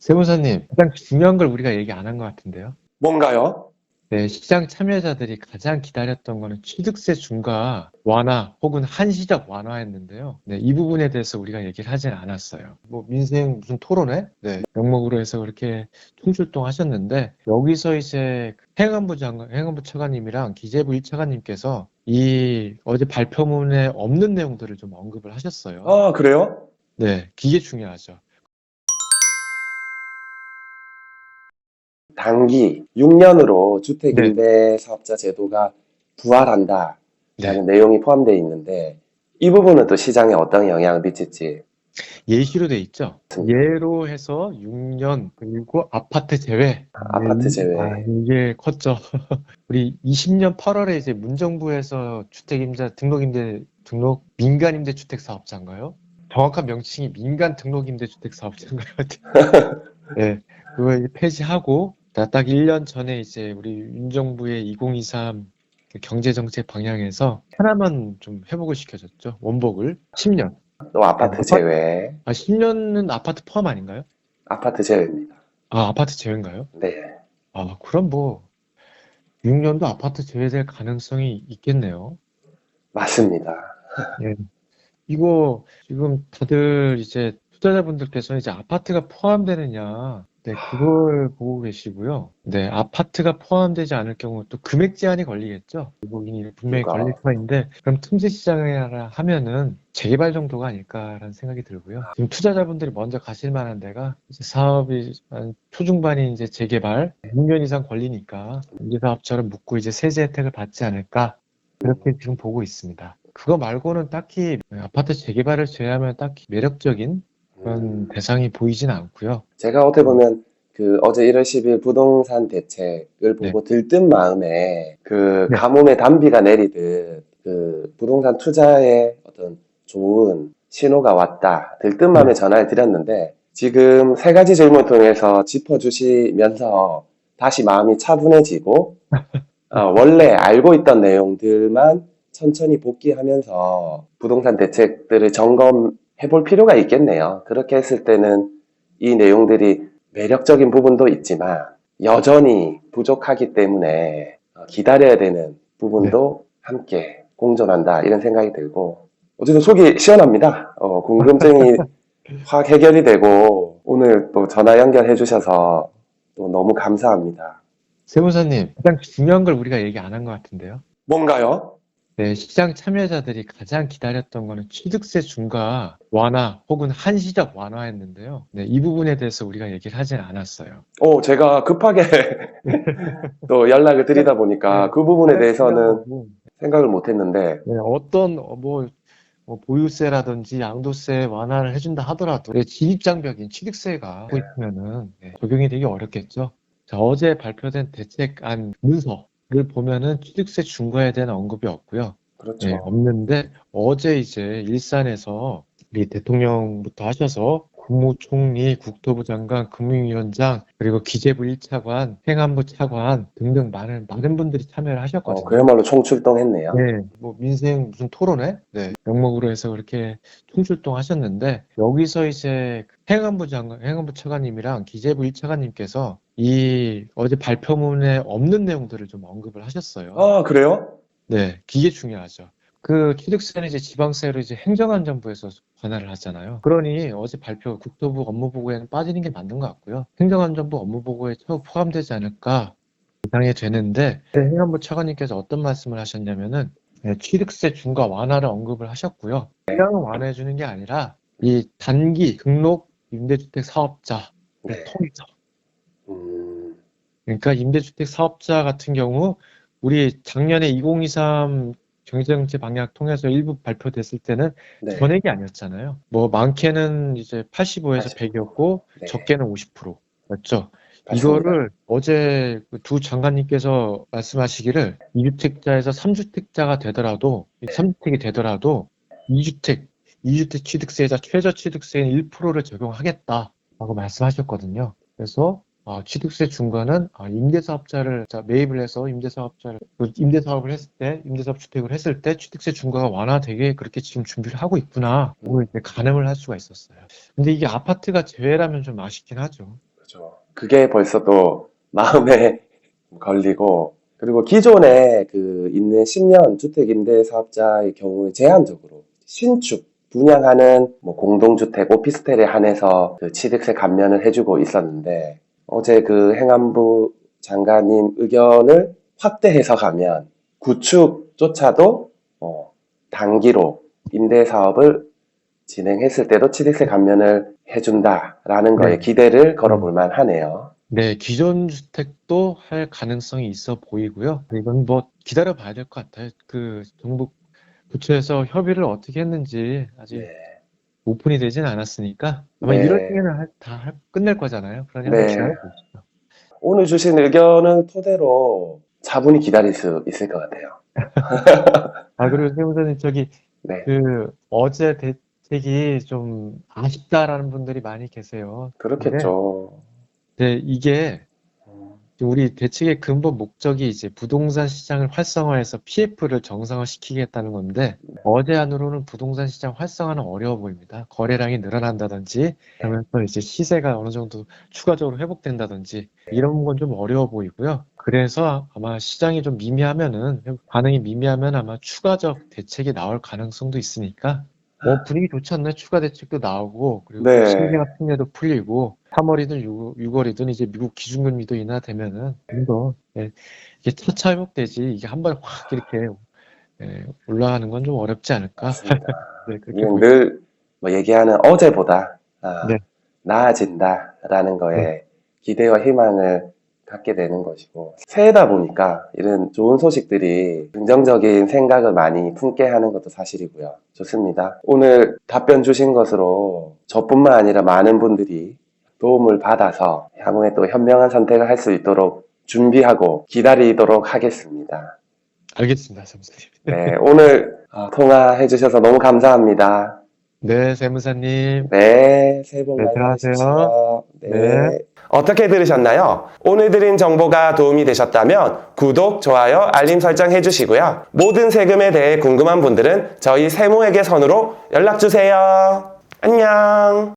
세무사님, 가장 중요한 걸 우리가 얘기 안 한 것 같은데요. 뭔가요? 네, 시장 참여자들이 가장 기다렸던 거는 취득세 중과 완화 혹은 한시적 완화였는데요. 네, 이 부분에 대해서 우리가 얘기를 하진 않았어요. 뭐 민생 무슨 토론회? 네, 명목으로 해서 그렇게 총출동하셨는데 여기서 이제 행안부 차관님이랑 기재부 1차관님께서 이 어제 발표문에 없는 내용들을 좀 언급을 하셨어요. 아, 그래요? 네, 그게 중요하죠. 단기 6년으로 네, 주택임대사업자 제도가 부활한다라는 네. 내용이 포함되어 있는데 이 부분은 또 시장에 어떤 영향을 미칠지. 예시로 돼 있죠. 예로 해서 6년 그리고 아파트 제외. 아파트 제외. 이게 컸죠. 우리 20년 8월에 이제 문정부에서 등록 민간임대주택 사업자인가요? 정확한 명칭이 민간 등록임대주택 사업자인가요? 네, 그걸 이제 폐지하고 딱 1년 전에 이제 우리 윤정부의 2023 그 경제정책 방향에서 하나만 좀 회복을 시켜줬죠. 원복을 10년. 또 아파트 제외. 10년은 아파트 포함 아닌가요? 아파트 제외입니다. 아, 아파트 제외인가요? 네, 아, 그럼 뭐 6년도 아파트 제외될 가능성이 있겠네요. 맞습니다. 예. 이거 지금 다들 이제 투자자분들께서는 이제 아파트가 포함되느냐, 네, 그걸 보고 계시고요. 네, 아파트가 포함되지 않을 경우 또 금액 제한이 걸리겠죠. 이게 분명히 걸릴 이유가 터인데, 그럼 틈새 시장이라 하면은 재개발 정도가 아닐까라는 생각이 들고요. 지금 투자자분들이 먼저 가실 만한 데가 이제 사업이 한 초중반이 이제 재개발 6년 이상 걸리니까 임대사업자를 묻고 이제 세제 혜택을 받지 않을까. 그렇게 지금 보고 있습니다. 그거 말고는 딱히 아파트 재개발을 제외하면 딱히 매력적인 그런 대상이 보이진 않고요. 제가 어떻게 보면 그 어제 1월 10일 부동산 대책을 네, 보고 들뜬 마음에 그 네, 가뭄에 단비가 내리듯 그 부동산 투자에 어떤 좋은 신호가 왔다. 들뜬 네, 마음에 전화를 드렸는데 지금 세 가지 질문을 통해서 짚어주시면서 다시 마음이 차분해지고 네, 원래 알고 있던 내용들만 천천히 복귀하면서 부동산 대책들을 점검해 볼 필요가 있겠네요. 그렇게 했을 때는 이 내용들이 매력적인 부분도 있지만 여전히 부족하기 때문에 기다려야 되는 네. 부분도 함께 공존한다 이런 생각이 들고 어쨌든 속이 시원합니다. 궁금증이 확 해결이 되고 오늘 또 전화 연결해 주셔서 또 너무 감사합니다. 세무사님, 가장 중요한 걸 우리가 얘기 안 한 것 같은데요. 뭔가요? 네, 시장 참여자들이 가장 기다렸던 거는 취득세 중과 완화 혹은 한시적 완화였는데요. 네, 이 부분에 대해서 우리가 얘기를 하진 않았어요. 제가 급하게 또 연락을 드리다 네, 보니까 그 부분에 가장 중요한 대해서는 거고, 생각을 못 했는데, 네, 뭐 보유세라든지 양도세 완화를 해준다 하더라도 진입장벽인 취득세가 하고 있으면은 적용이 되기 어렵겠죠. 자, 어제 발표된 대책안 문서를 보면은 취득세 중과에 대한 언급이 없고요. 예, 그렇죠. 없는데 어제 이제 일산에서 우리 대통령부터 하셔서 국무총리, 국토부 장관, 금융위원장, 그리고 기재부 1차관, 행안부 차관 등등 많은 분들이 참여를 하셨거든요. 그야말로 총출동했네요. 네, 뭐 민생 무슨 토론회? 네, 명목으로 해서 그렇게 총출동하셨는데 여기서 이제 행안부 차관님이랑 기재부 1차관님께서 이 어제 발표문에 없는 내용들을 좀 언급을 하셨어요. 아, 그래요? 네, 그게 중요하죠. 그 취득세는 이제 지방세로 이제 행정안전부에서 관할을 하잖아요. 그러니 어제 발표 국토부 업무보고에는 빠지는 게 맞는 것 같고요. 행정안전부 업무보고에 포함되지 않을까 예상이 되는데 행안부 차관님께서 어떤 말씀을 하셨냐면은 취득세 중과 완화를 언급을 하셨고요. 그냥 완화해 주는 게 아니라 이 단기 등록 임대주택 사업자를 네. 통해서 음, 그러니까 임대주택 사업자 같은 경우 우리 작년에 2023 경제정책 방향 통해서 일부 발표됐을 때는 네. 전액이 아니었잖아요. 뭐 많게는 이제 85에서 85. 100이었고 네. 적게는 50%였죠. 맞습니다. 이거를 어제 그두 장관님께서 말씀하시기를 2주택자에서 3주택자가 되더라도 3주택이 되더라도 2주택 2주택 취득세자 최저 취득세인 1%를 적용하겠다라고 말씀하셨거든요. 그래서 취득세 중과는 임대사업자를 매입을 해서 임대사업을 했을 때, 임대사업 주택을 했을 때 취득세 중과가 완화되게 그렇게 지금 준비를 하고 있구나. 그걸 이제 가늠을 할 수가 있었어요. 근데 이게 아파트가 제외라면 좀 아쉽긴 하죠. 그렇죠. 그게 벌써 또 마음에 걸리고, 그리고 기존에 있는 10년 주택임대사업자의 경우에 제한적으로 신축, 분양하는 뭐 공동주택, 오피스텔에 한해서 그 취득세 감면을 해주고 있었는데, 어제 그 행안부 장관님 의견을 확대 해석하면 구축조차도 단기로 임대사업을 진행했을 때도 취득세 감면을 해준다라는 거에 네. 기대를 걸어볼 만하네요. 네, 기존 주택도 할 가능성이 있어 보이고요. 이건 뭐 기다려 봐야 될 것 같아요. 그 정부 부처에서 협의를 어떻게 했는지 아직 네. 오픈이 되진 않았으니까 아마 1월 네. 중에는 끝낼 거잖아요. 그러니 한번 네. 기다려 보시죠. 오늘 주신 의견을 토대로 차분히 기다릴 수 있을 것 같아요. 그리고 세무사님 네. 어제 대책이 좀 아쉽다라는 분들이 많이 계세요. 근데 그렇겠죠. 이게 음, 우리 대책의 근본 목적이 이제 부동산 시장을 활성화해서 PF를 정상화시키겠다는 건데 어제 안으로는 부동산 시장 활성화는 어려워 보입니다. 거래량이 늘어난다든지 그러면서 이제 시세가 어느 정도 추가적으로 회복된다든지 이런 건 좀 어려워 보이고요. 그래서 아마 시장이 좀 반응이 미미하면 아마 추가적 대책이 나올 가능성도 있으니까 분위기 좋지 않나요? 추가 대책도 나오고 그리고 또 네. 신계약 특례도 풀리고 3월이든 6월이든 이제 미국 기준금리도 인하되면은 좀 더 이게 차차 회복되지 이게 한 번에 확 이렇게 올라가는 건 좀 어렵지 않을까? 맞습니다. 네, 그렇게 우리는 보입니다. 늘 뭐 얘기하는 어제보다 네, 나아진다라는 네, 거에 기대와 희망을 갖게 되는 것이고, 새해다 보니까 이런 좋은 소식들이 긍정적인 생각을 많이 품게 하는 것도 사실이고요. 좋습니다. 오늘 답변 주신 것으로 저뿐만 아니라 많은 분들이 도움을 받아서 향후에 또 현명한 선택을 할 수 있도록 준비하고 기다리도록 하겠습니다. 알겠습니다, 세무사님. 네, 오늘 통화해 주셔서 너무 감사합니다. 네, 세무사님. 네, 새해 복 네, 많이 들어가세요. 받으십시오. 네. 네. 어떻게 들으셨나요? 오늘 드린 정보가 도움이 되셨다면 구독, 좋아요, 알림 설정 해주시고요. 모든 세금에 대해 궁금한 분들은 저희 세무회계 선으로 연락주세요. 안녕.